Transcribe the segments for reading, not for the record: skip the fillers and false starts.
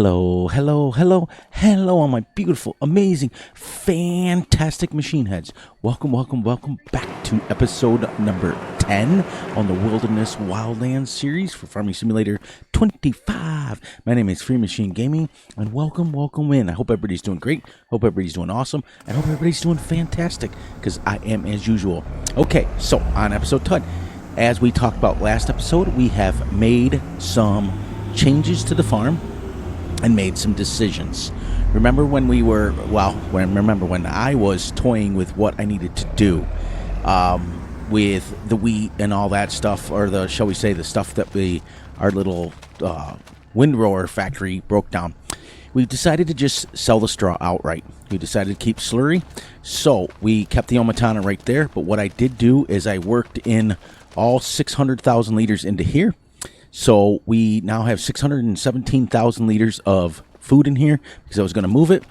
Hello, hello, hello, hello, all my beautiful, amazing, fantastic machine heads. Welcome, welcome, welcome back to episode number 10 on the Wildlands series for Farming Simulator 25. My name is Free Machine Gaming, and welcome, welcome in. I hope everybody's doing great. Hope everybody's doing awesome. And hope everybody's doing fantastic, because I am as usual. Okay, so on episode 10, as we talked about last episode, we have made some changes to the farm and made some decisions. Remember when we were, remember when I was toying with what I needed to do with the wheat and all that stuff, or the, shall we say, the stuff that our little windrower factory broke down. We decided to just sell the straw outright. We decided to keep slurry, so we kept the Omatana right there, but what I did do is I worked in all 600,000 liters into here. So we now have 617,000 liters of food in here because I was going to move it.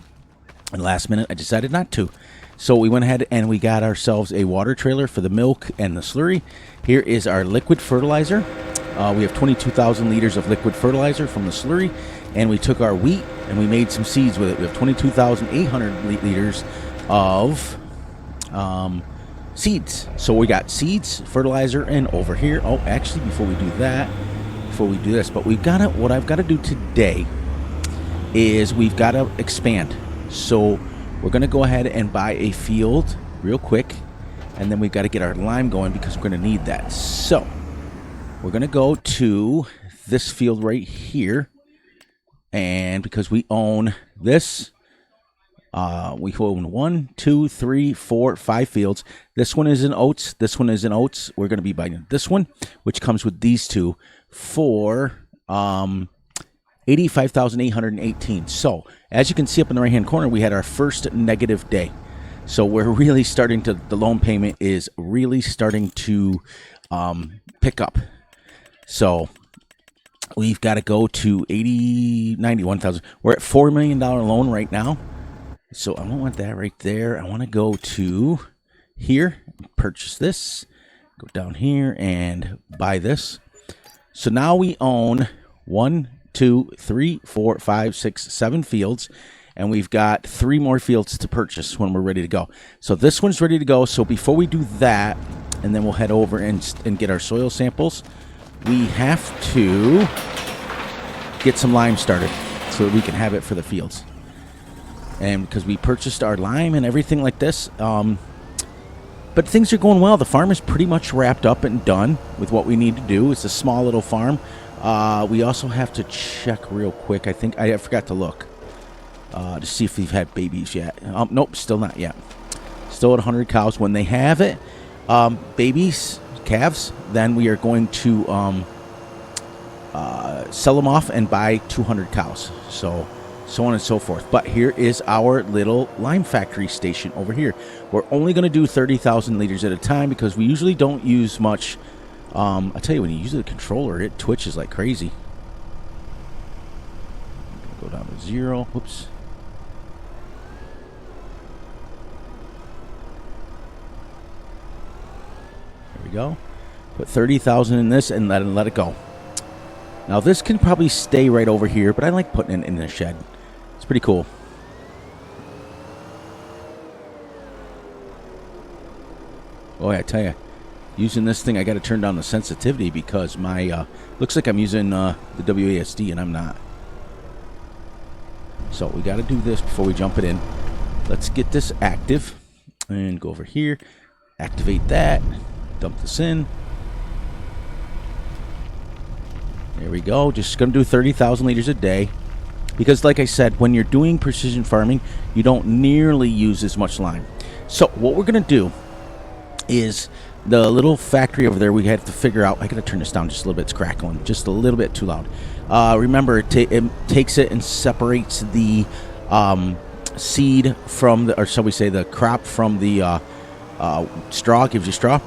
And last minute, I decided not to. So we went ahead and we got ourselves a water trailer for the milk and the slurry. Here is our liquid fertilizer. We have 22,000 liters of liquid fertilizer from the slurry. And we took our wheat and we made some seeds with it. We have 22,800 liters of seeds. So we got seeds, fertilizer, and over here. Oh, actually, before we do this, but what I've got to do today is we've got to expand. So we're going to go ahead and buy a field real quick, and then we've got to get our lime going because we're going to need that. So we're going to go to this field right here, and because we own this, we own 1, 2, 3, 4, 5 fields. This one is in oats. This one is in oats. We're going to be buying this one, which comes with these two, for 85,818. So as you can see up in the right hand corner, we had our first negative day. So we're really starting to, the loan payment is really starting to pick up. So we've got to go to 91,000. We're at $4 million loan right now. So I don't want that right there. I want to go to here, purchase this, go down here and buy this. So now we own 1, 2, 3, 4, 5, 6, 7 fields, and we've got 3 more fields to purchase when we're ready to go. So this one's ready to go. So before we do that, and then we'll head over and get our soil samples, we have to get some lime started so that we can have it for the fields. And because we purchased our lime and everything like this, but things are going well. The farm is pretty much wrapped up and done with what we need to do. It's a small little farm. We also have to check real quick. I think I forgot to look to see if we've had babies yet. Nope, still not yet. Still at 100 cows. When they have it, babies, calves, then we are going to sell them off and buy 200 cows. So on and so forth. But here is our little lime factory station over here. We're only going to do 30,000 liters at a time because we usually don't use much. I'll tell you, when you use the controller, it twitches like crazy. Go down to 0. Whoops. There we go. Put 30,000 in this and let it go. Now this can probably stay right over here, but I like putting it in the shed. It's pretty cool. Oh, yeah, I tell you, using this thing, I got to turn down the sensitivity because my looks like I'm using the WASD and I'm not. So we got to do this before we jump it in. Let's get this active and go over here, activate that, dump this in. There we go. Just going to do 30,000 liters a day. Because like I said, when you're doing precision farming, you don't nearly use as much lime. So what we're going to do is the little factory over there, we have to figure out. I got to turn this down just a little bit. It's crackling just a little bit too loud. Remember, it takes it and separates the seed from the, or shall we say the crop from the straw, gives you straw.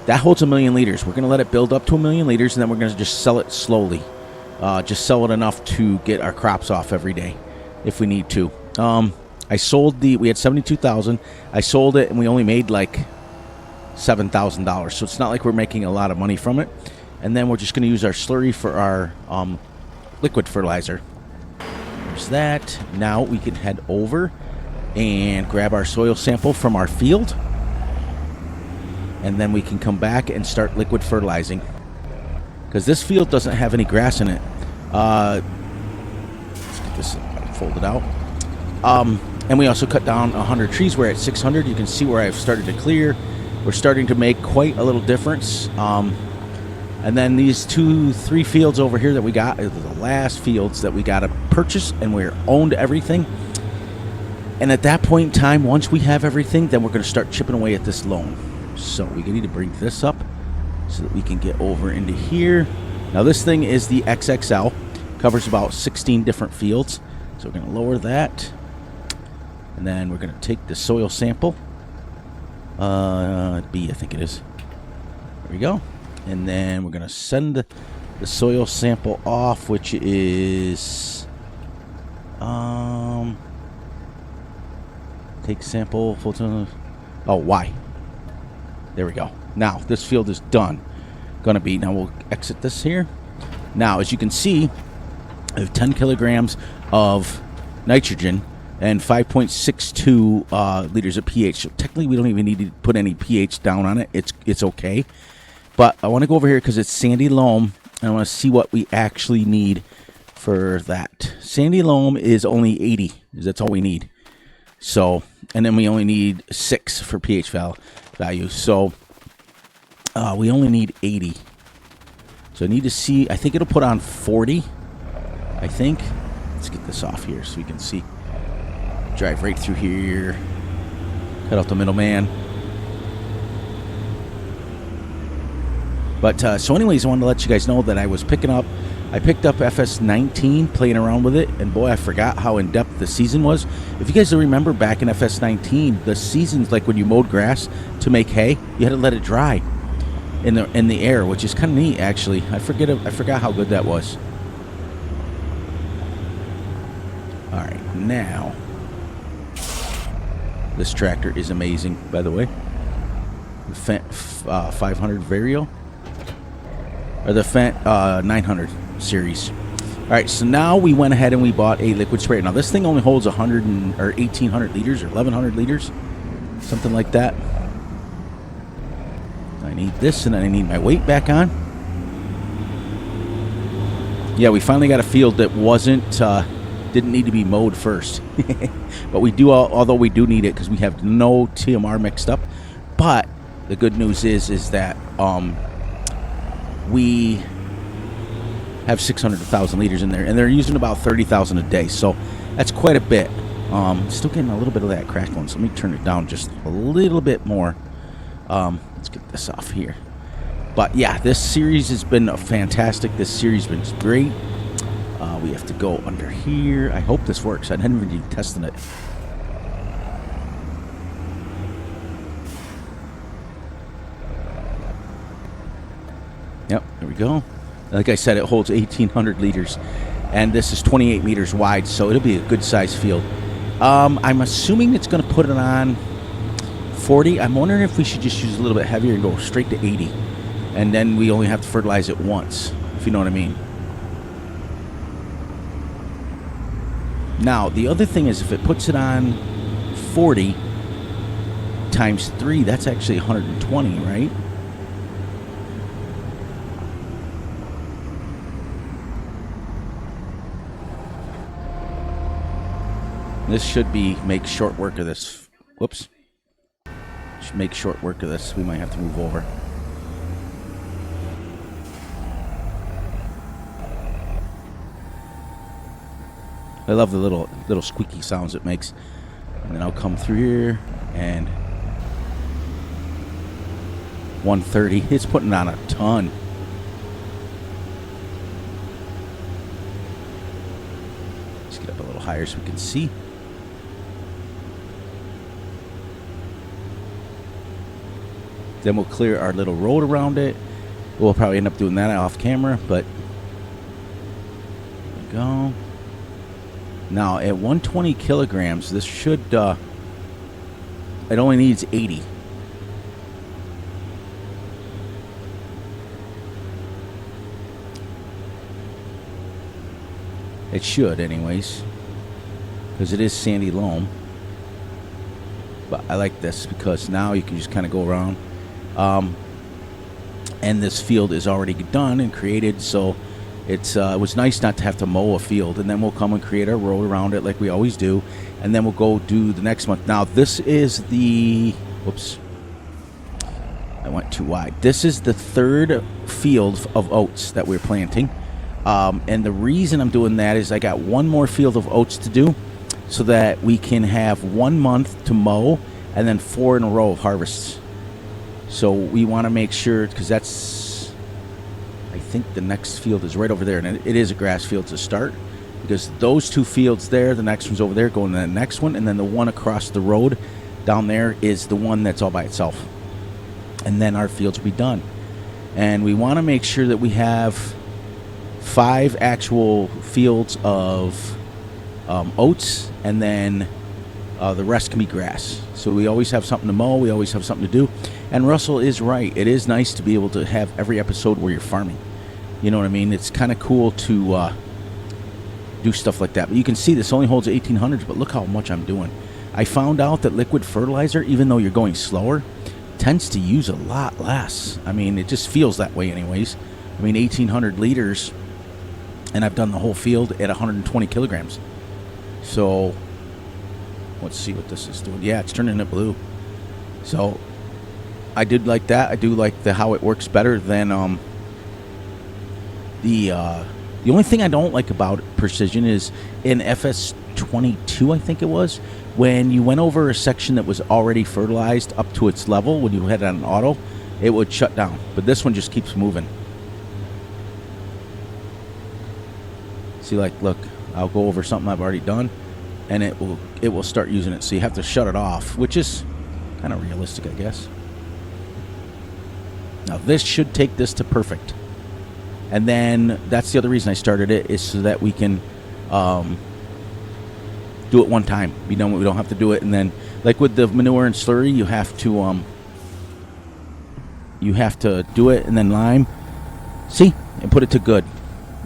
That holds 1 million liters. We're going to let it build up to 1 million liters, and then we're going to just sell it slowly. Just sell it enough to get our crops off every day if we need to. I sold we had 72,000. I sold it, and we only made like $7,000. So it's not like we're making a lot of money from it. And then we're just going to use our slurry for our liquid fertilizer. There's that. Now we can head over and grab our soil sample from our field. And then we can come back and start liquid fertilizing. Because this field doesn't have any grass in it. Let's get this folded out. And we also cut down 100 trees. We're at 600. You can see where I've started to clear. We're starting to make quite a little difference. And then these 2-3 fields over here that we got are the last fields that we got to purchase, and we're owned everything. And at that point in time, once we have everything, then we're going to start chipping away at this loan. So we need to bring this up so that we can get over into here. Now this thing is the XXL. Covers about 16 different fields. So we're going to lower that. And then we're going to take the soil sample. B, I think it is. There we go. And then we're going to send the soil sample off, which is... take sample, full time. Oh, Y. There we go. Now, this field is done. Gonna be, now we'll exit this here. Now, as you can see, I have 10 kilograms of nitrogen and 5.62 liters of pH. So technically, we don't even need to put any pH down on it. It's okay. But I want to go over here because it's sandy loam, and I want to see what we actually need for that. Sandy loam is only 80. That's all we need. So, and then we only need 6 for pH value. So, we only need 80. So I need to see, I think it'll put on 40. I think. Let's get this off here so we can see. Drive right through here. Cut out the middleman. But, so anyways, I wanted to let you guys know that I picked up Fs25, playing around with it, and boy, I forgot how in-depth the season was. If you guys remember back in Fs25, the seasons, like when you mowed grass to make hay, you had to let it dry in the air, which is kind of neat, actually. I forgot how good that was. All right, now this tractor is amazing, by the way. The Fendt 500 Vario, or the Fendt 900 series. All right, so now we went ahead and we bought a liquid sprayer. Now this thing only holds 1,800 liters or 1,100 liters, something like that. I need this, and then I need my weight back on. Yeah, we finally got a field that didn't need to be mowed first. But we do, although we do need it because we have no TMR mixed up. But the good news is that we have 600,000 liters in there, and they're using about 30,000 a day, so that's quite a bit. Still getting a little bit of that crack going, so let me turn it down just a little bit more. Let's get this off here. But yeah, this series has been fantastic. This series has been great. We have to go under here. I hope this works. I didn't even be testing it. Yep, there we go. Like I said, it holds 1,800 liters, and this is 28 meters wide, so it'll be a good size field. I'm assuming it's going to put it on 40. I'm wondering if we should just use a little bit heavier and go straight to 80, and then we only have to fertilize it once, if you know what I mean. Now, the other thing is, if it puts it on 40 times 3, that's actually 120, right? This should make short work of this. Whoops. Should make short work of this. We might have to move over. I love the little squeaky sounds it makes. And then I'll come through here and 130. It's putting on a ton. Let's get up a little higher so we can see. Then we'll clear our little road around it. We'll probably end up doing that off camera, but there we go. Now, at 120 kilograms, this should, it only needs 80. It should, anyways. because it is sandy loam. But I like this because now you can just kind of go around. And this field is already done and created, so it was nice not to have to mow a field. And then we'll come and create our road around it like we always do, and then we'll go do the next month. Now this is the, whoops, I went too wide. This is the third field of oats that we're planting, and the reason I'm doing that is I got one more field of oats to do, so that we can have 1 month to mow and then 4 in a row of harvests. So we want to make sure, because that's, I think the next field is right over there, and it is a grass field to start, because those 2 fields there, the next one's over there, going to the next one, and then the one across the road down there is the one that's all by itself. And then our fields will be done. And we want to make sure that we have 5 actual fields of oats, and then the rest can be grass. So we always have something to mow, we always have something to do. And Russell is right. It is nice to be able to have every episode where you're farming. You know what I mean? It's kind of cool to do stuff like that. But you can see this only holds 1800s, but look how much I'm doing. I found out that liquid fertilizer, even though you're going slower, tends to use a lot less. I mean, it just feels that way anyways. I mean, 1800 liters, and I've done the whole field at 120 kilograms. So let's see what this is doing. Yeah, it's turning it blue. So I did like that. I do like how it works better than the only thing I don't like about precision is in Fs25, I think it was, when you went over a section that was already fertilized up to its level, when you had it on auto, it would shut down. But this one just keeps moving. See, like, look, I'll go over something I've already done, and it will start using it. So you have to shut it off, which is kind of realistic, I guess. Now this should take this to perfect, and then that's the other reason I started it, is so that we can do it one time. We don't have to do it, and then like with the manure and slurry, you have to do it and then lime. See, and put it to good.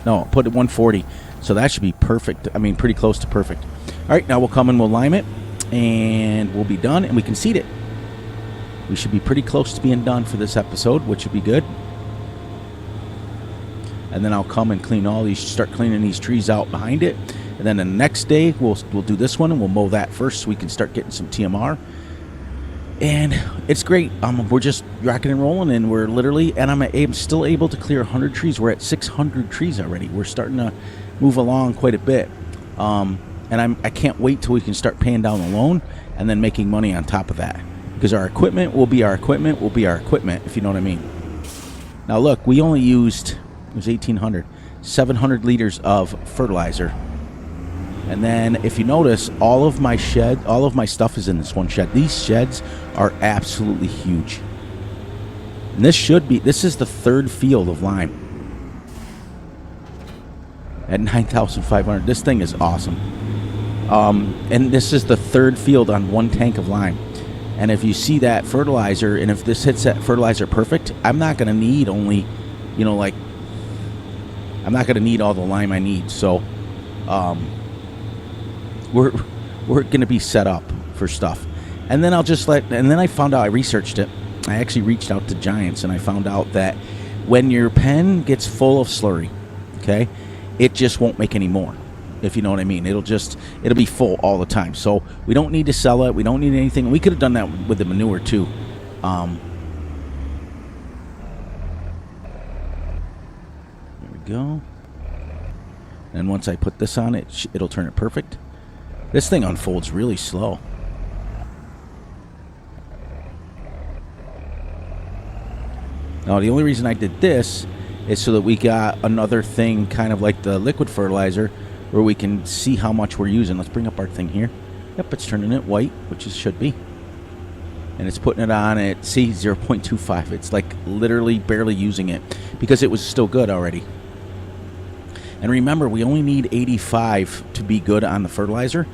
No, put it 140. So that should be perfect. I mean, pretty close to perfect. All right, now we'll come and we'll lime it, and we'll be done, and we can seed it. We should be pretty close to being done for this episode, which would be good. And then I'll come and clean all these, start cleaning these trees out behind it. And then the next day, we'll do this one, and we'll mow that first so we can start getting some TMR. And it's great. We're just rocking and rolling, and we're literally, and I'm still able to clear 100 trees. We're at 600 trees already. We're starting to move along quite a bit. And I can't wait till we can start paying down the loan and then making money on top of that. Because our equipment will be our equipment, if you know what I mean. Now look, we only used, it was 1,800, 700 liters of fertilizer. And then if you notice, all of my stuff is in this one shed. These sheds are absolutely huge. And this is the third field of lime. At 9,500, this thing is awesome. And this is the third field on one tank of lime. And if you see that fertilizer, and if this hits that fertilizer perfect, I'm not going to need only, I'm not going to need all the lime I need. So, we're going to be set up for stuff. And then and then I found out, I researched it. I actually reached out to Giants, and I found out that when your pen gets full of slurry, okay, it just won't make any more, if you know what I mean. It'll be full all the time. So we don't need to sell it. We don't need anything. We could have done that with the manure too. There we go. And once I put this on it, it'll turn it perfect. This thing unfolds really slow. Now, the only reason I did this is so that we got another thing, kind of like the liquid fertilizer, where we can see how much we're using. Let's bring up our thing here. Yep, it's turning it white, which it should be. And it's putting it on at, see, 0.25. It's like literally barely using it because it was still good already. And remember, we only need 85 to be good on the fertilizer.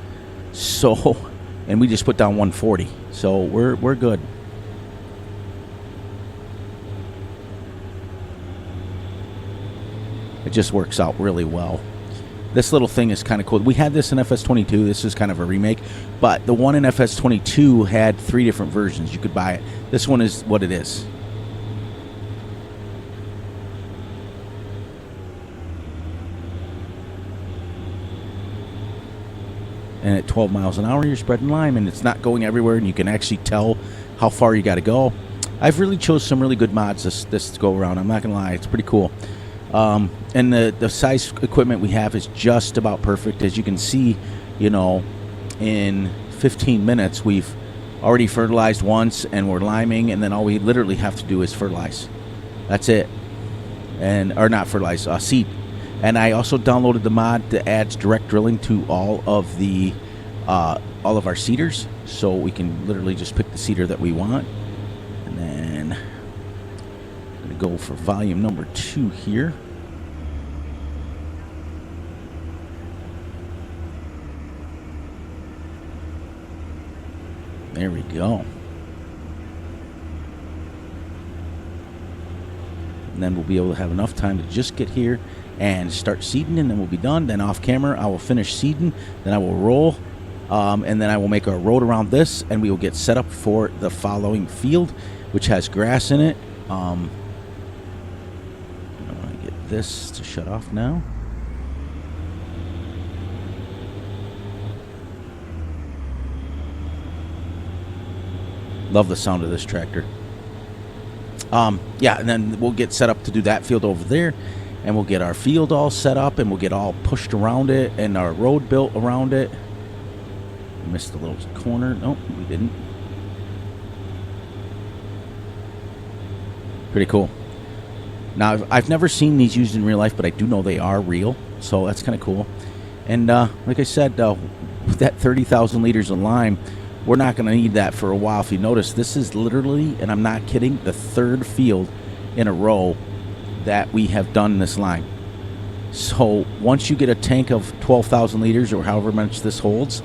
So, and we just put down 140. So we're good. It just works out really well. This little thing is kind of cool. We had this in Fs22. This is kind of a remake, but the one in Fs22 had 3 different versions. You could buy it. This one is what it is. And at 12 miles an hour, you're spreading lime, and it's not going everywhere, and you can actually tell how far you got to go. I've really chose some really good mods this to go around. I'm not going to lie. It's pretty cool. And the size equipment we have is just about perfect. As you can see, you know, in 15 minutes, we've already fertilized once, and we're liming, and then all we literally have to do is fertilize. That's it. Or not fertilize, seed. And I also downloaded the mod that adds direct drilling to all of our seeders, so we can literally just pick the seeder that we want. And then I'm going to go for volume number 2 here. There we go. And then we'll be able to have enough time to just get here and start seeding, and then we'll be done. Then off camera, I will finish seeding. Then I will roll, and then I will make a road around this, and we will get set up for the following field, which has grass in it. I want to get this to shut off now. Love the sound of this tractor. Yeah, and then we'll get set up to do that field over there, and we'll get our field all set up, and we'll get all pushed around it, and our road built around it. Missed a little corner. Nope, we didn't. Pretty cool. Now, I've never seen these used in real life, but I do know they are real, so that's kind of cool. And like I said, with that 30,000 liters of lime, we're not going to need that for a while. If you notice, this is literally, and I'm not kidding, the 3rd field in a row that we have done this lime. So once you get a tank of 12,000 liters or however much this holds,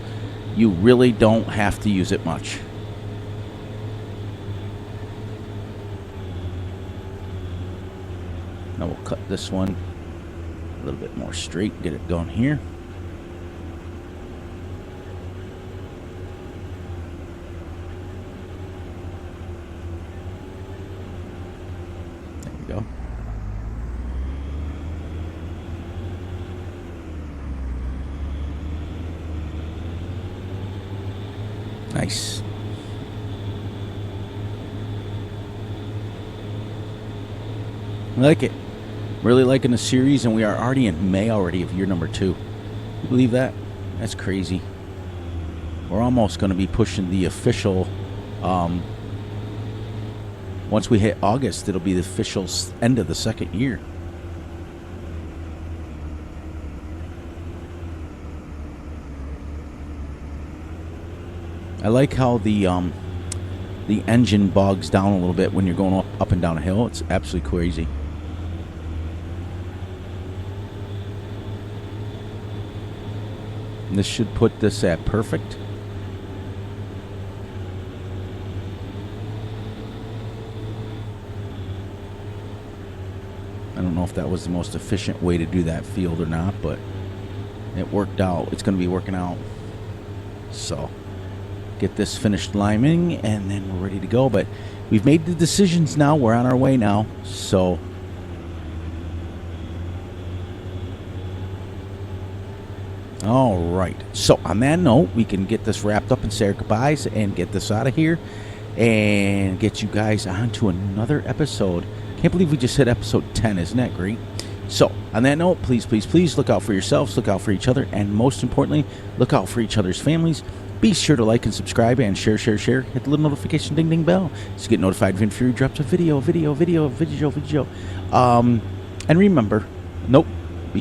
you really don't have to use it much. Now we'll cut this one a little bit more straight, get it going here. There we go. Nice. I like it. Really liking the series, and we are already in May already of year number 2. You believe that? That's crazy. We're almost going to be pushing the official. Once we hit August, it'll be the official end of the 2nd year. I like how the engine bogs down a little bit when you're going up and down a hill. It's absolutely crazy. And this should put this at perfect. I don't know if that was the most efficient way to do that field or not, but it worked out. It's going to be working out. So get this finished liming, and then we're ready to go. But we've made the decisions now. We're on our way now. So all right. So on that note, we can get this wrapped up and say our goodbyes and get this out of here and get you guys on to another episode. Can't believe we just hit episode 10. Isn't that great? So on that note, please, please, please look out for yourselves, look out for each other, and most importantly, look out for each other's families. Be sure to like and subscribe and share. Hit the little notification ding ding bell so you get notified when Fury drops a video. And remember, be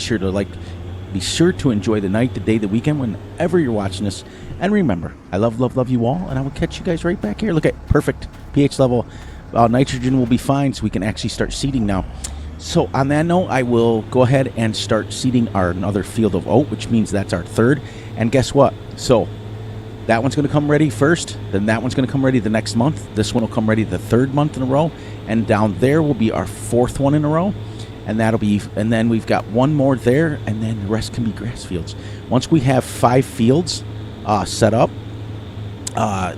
sure to enjoy the night, the day, the weekend, whenever you're watching this. And remember, I love you all, and I will catch you guys right back here. Look at perfect pH level. Nitrogen will be fine, so we can actually start seeding now. So on that note, I will go ahead and start seeding our another field of oat, which means that's our 3rd. And guess what? So that one's going to come ready first, then that one's going to come ready the next month. This one will come ready the 3rd month in a row, and down there will be our 4th one in a row. and then we've got one more there, and then the rest can be grass fields. Once we have 5 fields set up,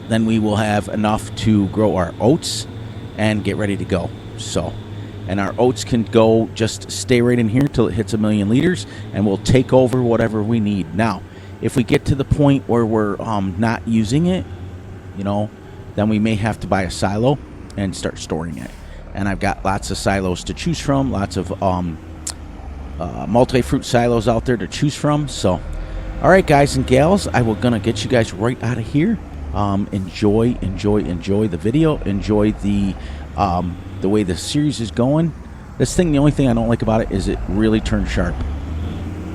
then we will have enough to grow our oats and get ready to go. So, and our oats can go, just stay right in here till it hits 1 million liters, and we'll take over whatever we need. Now, if we get to the point where we're not using it, then we may have to buy a silo and start storing it. And I've got lots of silos to choose from, lots of multi-fruit silos out there to choose from. So, all right, guys and gals, I will gonna get you guys right out of here. Enjoy the video. Enjoy the way the series is going. This thing, the only thing I don't like about it is it really turns sharp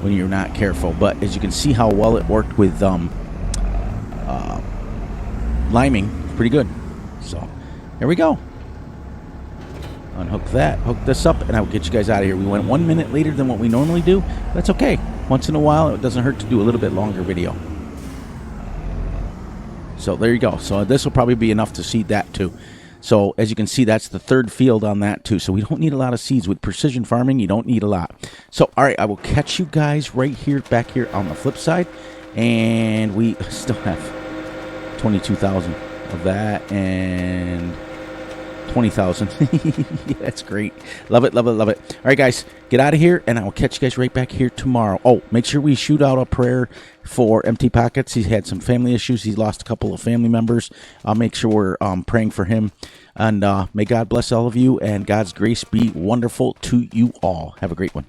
when you're not careful. But as you can see how well it worked with liming, pretty good. So here we go. Unhook that, hook this up, and I'll get you guys out of here. We went 1 minute later than what we normally do. That's okay. Once in a while, it doesn't hurt to do a little bit longer video. So there you go. So this will probably be enough to seed that too. So as you can see, that's the 3rd field on that too. So we don't need a lot of seeds. With precision farming, you don't need a lot. So all right, I will catch you guys right here, back here on the flip side. And we still have 22,000 of that and 20,000. Yeah, that's great. Love it, love it, love it. All right, guys, get out of here, and I will catch you guys right back here tomorrow. Oh, make sure we shoot out a prayer for Empty Pockets. He's had some family issues. He's lost a couple of family members. I'll make sure we're praying for him. And may God bless all of you, and God's grace be wonderful to you all. Have a great one.